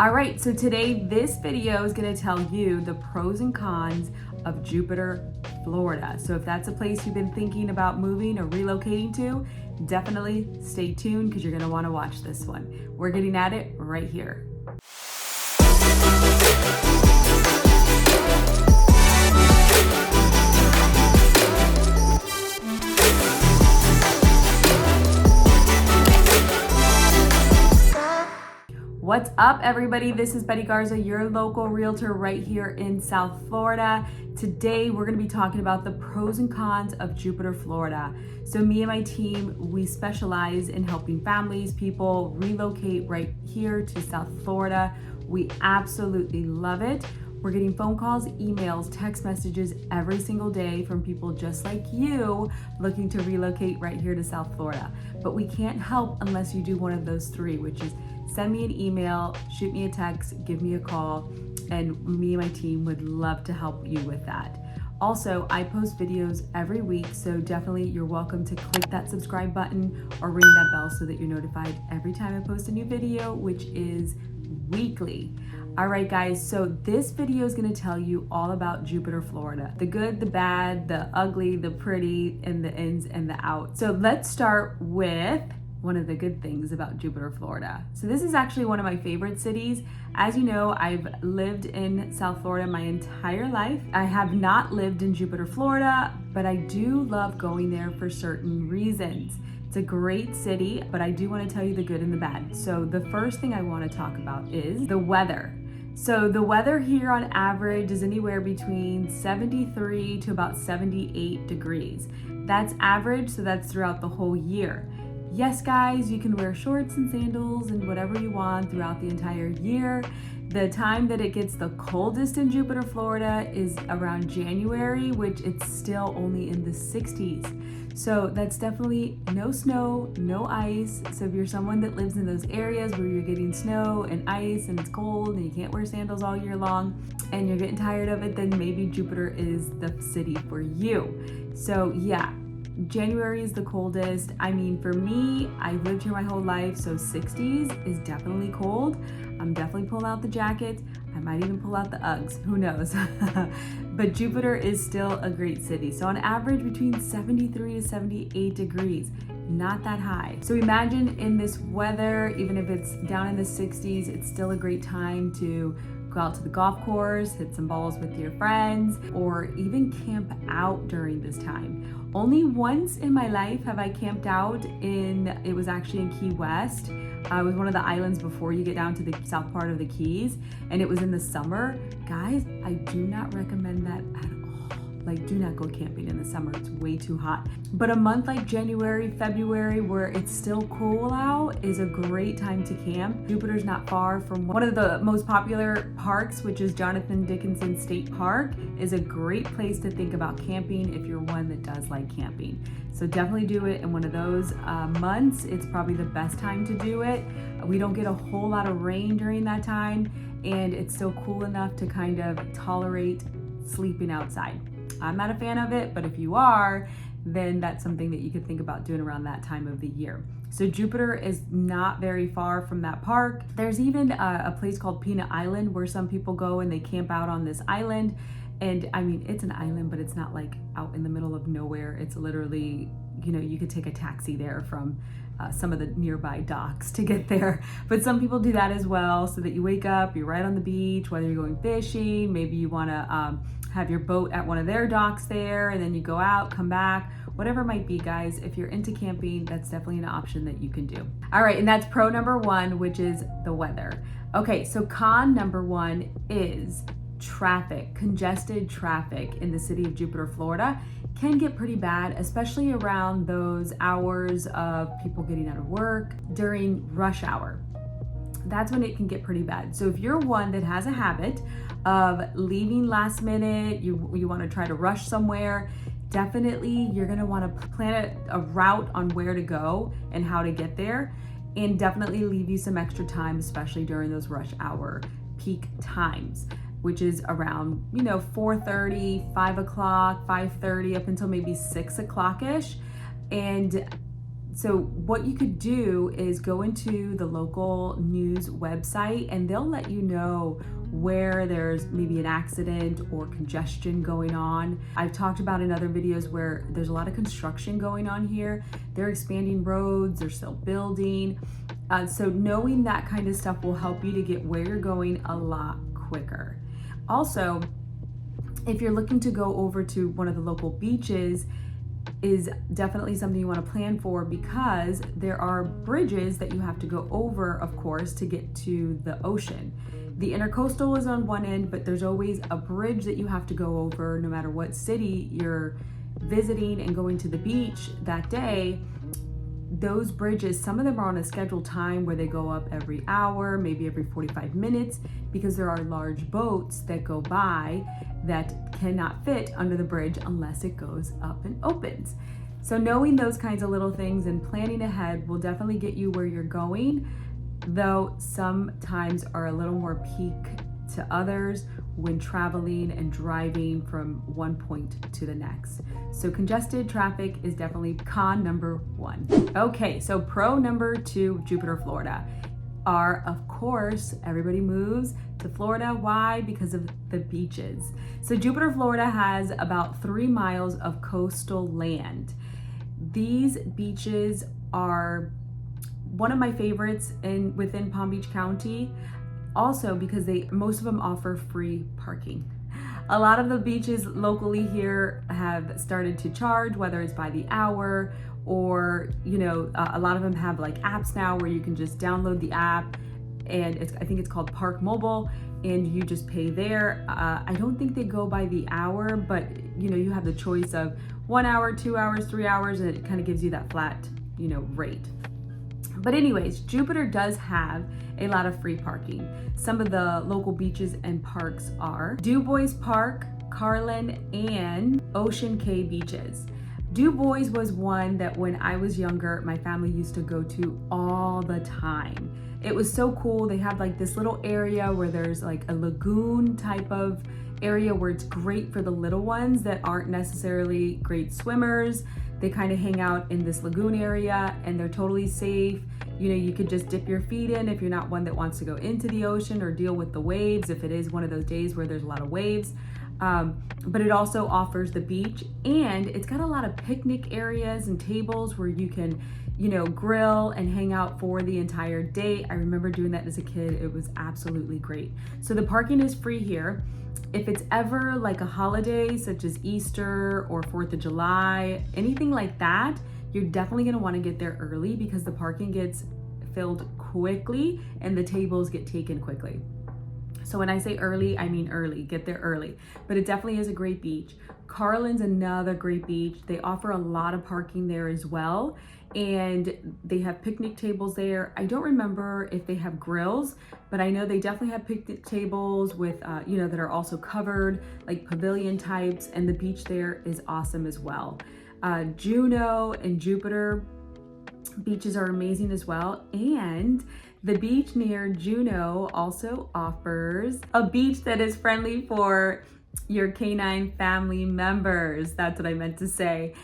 All right, so today this video is gonna tell you the pros and cons of Jupiter, Florida. So if that's a place you've been thinking about moving or relocating to, definitely stay tuned because you're gonna wanna watch this one. We're getting at it right here. What's up, everybody? This is Garza, your local realtor right here in South Florida. Today, we're gonna be talking about the pros and cons of Jupiter, Florida. So me and my team, we specialize in helping families, people relocate right here to South Florida. We absolutely love it. We're getting phone calls, emails, text messages every single day from people just like you looking to relocate right here to South Florida. But we can't help unless you do one of those three, which is send me an email, shoot me a text, give me a call, and me and my team would love to help you with that. Also, I post videos every week, so definitely you're welcome to click that subscribe button or ring that bell so that you're notified every time I post a new video, which is weekly. All right, guys, so this video is gonna tell you all about Jupiter, Florida. The good, the bad, the ugly, the pretty, and the ins and the outs. So let's start with one of the good things about Jupiter, Florida. So this is actually one of my favorite cities. As you know, I've lived in South Florida my entire life. I have not lived in Jupiter, Florida, but I do love going there for certain reasons. It's a great city, but I do want to tell you the good and the bad. So the first thing I want to talk about is the weather. So the weather here on average is anywhere between 73 to about 78 degrees. That's average, so that's throughout the whole year. Yes, guys, you can wear shorts and sandals and whatever you want throughout the entire year. The time that it gets the coldest in Jupiter, Florida is around January, which it's still only in the 60s. So that's definitely no snow, no ice. So if you're someone that lives in those areas where you're getting snow and ice and it's cold and you can't wear sandals all year long and you're getting tired of it, then maybe Jupiter is the city for you. So yeah, January is the coldest. I mean, for me, I've lived here my whole life, so 60s is definitely cold. I'm definitely pulling out the jacket. I might even pull out the Uggs, who knows? But Jupiter is still a great city. So on average, between 73 to 78 degrees, not that high. So imagine in this weather, even if it's down in the 60s, it's still a great time to go out to the golf course, hit some balls with your friends, or even camp out during this time. Only once in my life have I camped out it was actually in Key West. It was one of the islands before you get down to the south part of the Keys, and it was in the summer. Guys, I do not recommend that at all. Like, do not go camping in the summer, it's way too hot. But a month like January, February, where it's still cool out, is a great time to camp. Jupiter's not far from one of the most popular parks, which is Jonathan Dickinson State Park, is a great place to think about camping if you're one that does like camping. So definitely do it in one of those months. It's probably the best time to do it. We don't get a whole lot of rain during that time, and it's still cool enough to kind of tolerate sleeping outside. I'm not a fan of it, but if you are, then that's something that you could think about doing around that time of the year. So Jupiter is not very far from that park. There's even a place called Peanut Island where some people go and they camp out on this island. And I mean, it's an island, but it's not like out in the middle of nowhere. It's literally, you know, you could take a taxi there from some of the nearby docks to get there. But some people do that as well, so that you wake up, you're right on the beach, whether you're going fishing, maybe you wanna have your boat at one of their docks there, and then you go out, come back, whatever it might be, guys. If you're into camping, that's definitely an option that you can do. All right, and that's pro number one, which is the weather. Okay, so con number one is traffic. Congested traffic in the city of Jupiter, Florida can get pretty bad, especially around those hours of people getting out of work during rush hour. That's when it can get pretty bad. So if you're one that has a habit of leaving last minute, you want to try to rush somewhere, definitely you're going to want to plan a route on where to go and how to get there, and definitely leave you some extra time, especially during those rush hour peak times, which is around, 4:30, 5 o'clock, 5:30 up until maybe 6 o'clock-ish. And So what you could do is go into the local news website and they'll let you know where there's maybe an accident or congestion going on. I've talked about in other videos where there's a lot of construction going on here. They're expanding roads, they're still building. So knowing that kind of stuff will help you to get where you're going a lot quicker. Also, if you're looking to go over to one of the local beaches, is definitely something you want to plan for, because there are bridges that you have to go over, of course, to get to the ocean. The intercoastal is on one end, but there's always a bridge that you have to go over no matter what city you're visiting and going to the beach that day. Those bridges, some of them are on a scheduled time where they go up every hour, maybe every 45 minutes, because there are large boats that go by that cannot fit under the bridge unless it goes up and opens. So knowing those kinds of little things and planning ahead will definitely get you where you're going, though sometimes are a little more peak to others when traveling and driving from one point to the next. So congested traffic is definitely con number one. Okay, so pro number two, Jupiter, Florida, are, of course, everybody moves to Florida. Why? Because of the beaches. So Jupiter, Florida has about 3 miles of coastal land. These beaches are one of my favorites within Palm Beach County. Also because most of them offer free parking. A lot of the beaches locally here have started to charge, whether it's by the hour or, a lot of them have like apps now where you can just download the app, and I think it's called Park Mobile, and you just pay there. I don't think they go by the hour, but you have the choice of 1 hour, 2 hours, 3 hours, and it kind of gives you that flat, rate. But anyways, Jupiter does have a lot of free parking. Some of the local beaches and parks are Du Bois Park, Carlin, and Ocean Cay beaches. Du Bois was one that when I was younger, my family used to go to all the time. It was so cool. They have like this little area where there's like a lagoon type of area where it's great for the little ones that aren't necessarily great swimmers. They kind of hang out in this lagoon area and they're totally safe. You could just dip your feet in if you're not one that wants to go into the ocean or deal with the waves, if it is one of those days where there's a lot of waves. But it also offers the beach, and it's got a lot of picnic areas and tables where you can, grill and hang out for the entire day. I remember doing that as a kid. It was absolutely great. So the parking is free here. If it's ever like a holiday such as Easter or 4th of July, anything like that, you're definitely gonna wanna get there early because the parking gets filled quickly and the tables get taken quickly. So when I say early, I mean early, get there early. But it definitely is a great beach. Carlin's another great beach. They offer a lot of parking there as well. And they have picnic tables there. I don't remember if they have grills, but I know they definitely have picnic tables with, that are also covered, like pavilion types, and the beach there is awesome as well. Juno and Jupiter beaches are amazing as well. And the beach near Juno also offers a beach that is friendly for your canine family members. That's what I meant to say.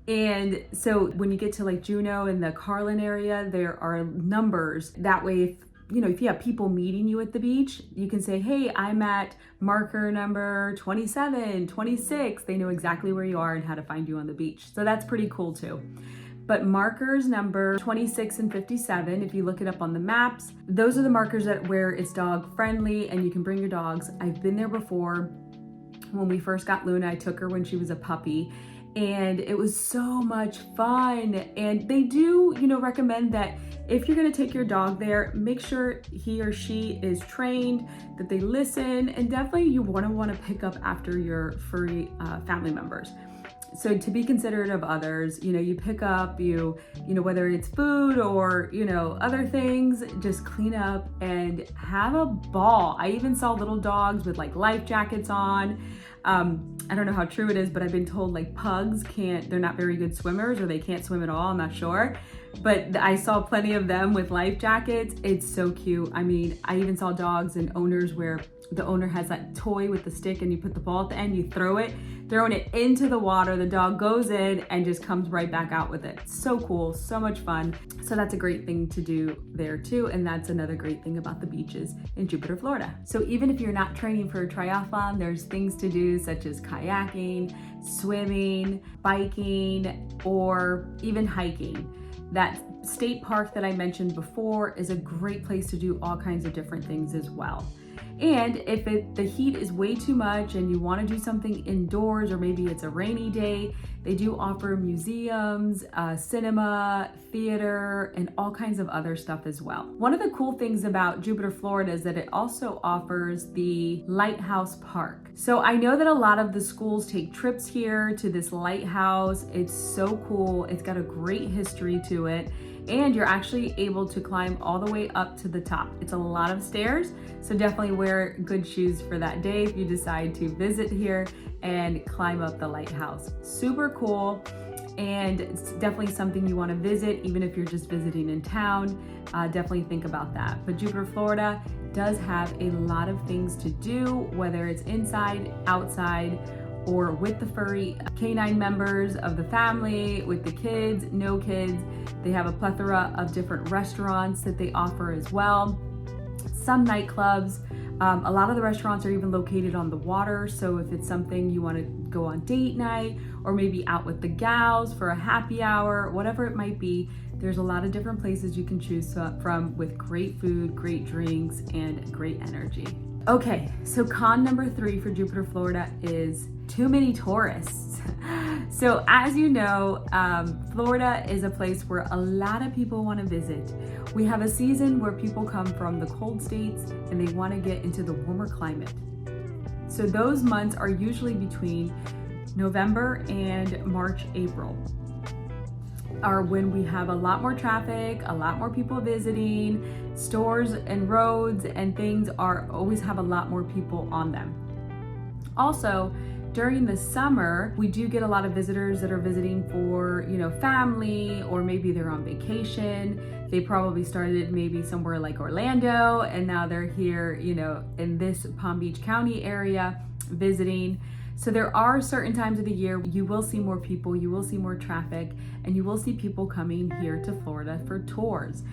And so when you get to like Juno and the Carlin area, there are numbers. That way, if you have people meeting you at the beach, you can say, hey, I'm at marker number 27, 26. They know exactly where you are and how to find you on the beach. So that's pretty cool too. But markers number 26 and 57, if you look it up on the maps, those are the markers where it's dog friendly and you can bring your dogs. I've been there before. When we first got Luna, I took her when she was a puppy, and it was so much fun. And they do, recommend that if you're gonna take your dog there, make sure he or she is trained, that they listen, and definitely you wanna pick up after your furry family members. So to be considerate of others, you pick up, whether it's food or, other things, just clean up and have a ball. I even saw little dogs with like life jackets on. I don't know how true it is, but I've been told like pugs they're not very good swimmers, or they can't swim at all. I'm not sure. But I saw plenty of them with life jackets. It's so cute. I mean, I even saw dogs and owners where the owner has that toy with the stick and you put the ball at the end, you throw it. throwing it into the water. The dog goes in and just comes right back out with it. So cool, so much fun. So that's a great thing to do there too. And that's another great thing about the beaches in Jupiter, Florida. So even if you're not training for a triathlon, there's things to do such as kayaking, swimming, biking, or even hiking. That state park that I mentioned before is a great place to do all kinds of different things as well. And if the heat is way too much and you want to do something indoors, or maybe it's a rainy day, they do offer museums, cinema, theater, and all kinds of other stuff as well. One of the cool things about Jupiter, Florida is that it also offers the Lighthouse Park. So I know that a lot of the schools take trips here to this lighthouse. It's so cool. It's got a great history to it. And you're actually able to climb all the way up to the top. It's a lot of stairs, so definitely wear good shoes for that day if you decide to visit here and climb up the lighthouse. Super cool, and it's definitely something you want to visit, even if you're just visiting in town. Definitely think about that. But Jupiter, Florida does have a lot of things to do, whether it's inside, outside, or with the furry canine members of the family, with the kids, no kids. They have a plethora of different restaurants that they offer as well. Some nightclubs. A lot of the restaurants are even located on the water. So if it's something you want to go on date night, or maybe out with the gals for a happy hour, whatever it might be, there's a lot of different places you can choose from with great food, great drinks, and great energy. Okay, so con number 3 for Jupiter, Florida is too many tourists. So as you know, Florida is a place where a lot of people want to visit. We have a season where people come from the cold states and they want to get into the warmer climate. So those months are usually between November and March, April, are when we have a lot more traffic, a lot more people visiting. Stores and roads and things always have a lot more people on them. Also, during the summer, we do get a lot of visitors that are visiting for, family, or maybe they're on vacation. They probably started maybe somewhere like Orlando, and now they're here, in this Palm Beach County area visiting. So there are certain times of the year you will see more people, you will see more traffic, and you will see people coming here to Florida for tours.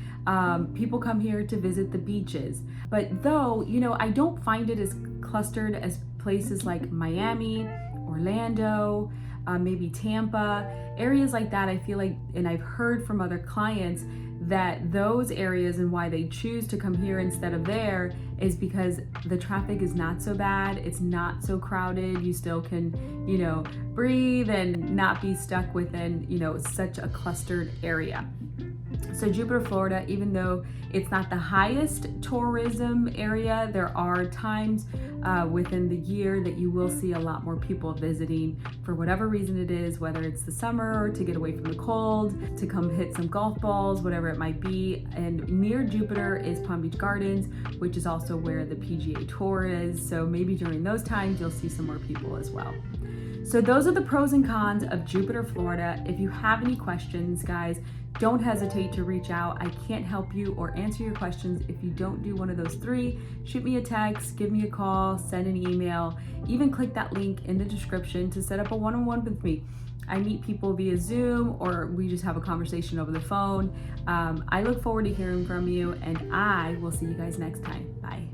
People come here to visit the beaches. But though, I don't find it as clustered as places like Miami, Orlando, maybe Tampa, areas like that. I feel like, and I've heard from other clients, that those areas and why they choose to come here instead of there is because the traffic is not so bad, it's not so crowded, you still can, breathe and not be stuck within, such a clustered area. So Jupiter, Florida, even though it's not the highest tourism area, there are times within the year that you will see a lot more people visiting for whatever reason it is, whether it's the summer or to get away from the cold, to come hit some golf balls, whatever it might be. And near Jupiter is Palm Beach Gardens, which is also where the PGA Tour is. So maybe during those times, you'll see some more people as well. So those are the pros and cons of Jupiter, Florida. If you have any questions, guys, don't hesitate to reach out. I can't help you or answer your questions if you don't do one of those 3. Shoot me a text, give me a call, send an email, even click that link in the description to set up a one-on-one with me. I meet people via Zoom, or we just have a conversation over the phone. I look forward to hearing from you, and I will see you guys next time. Bye.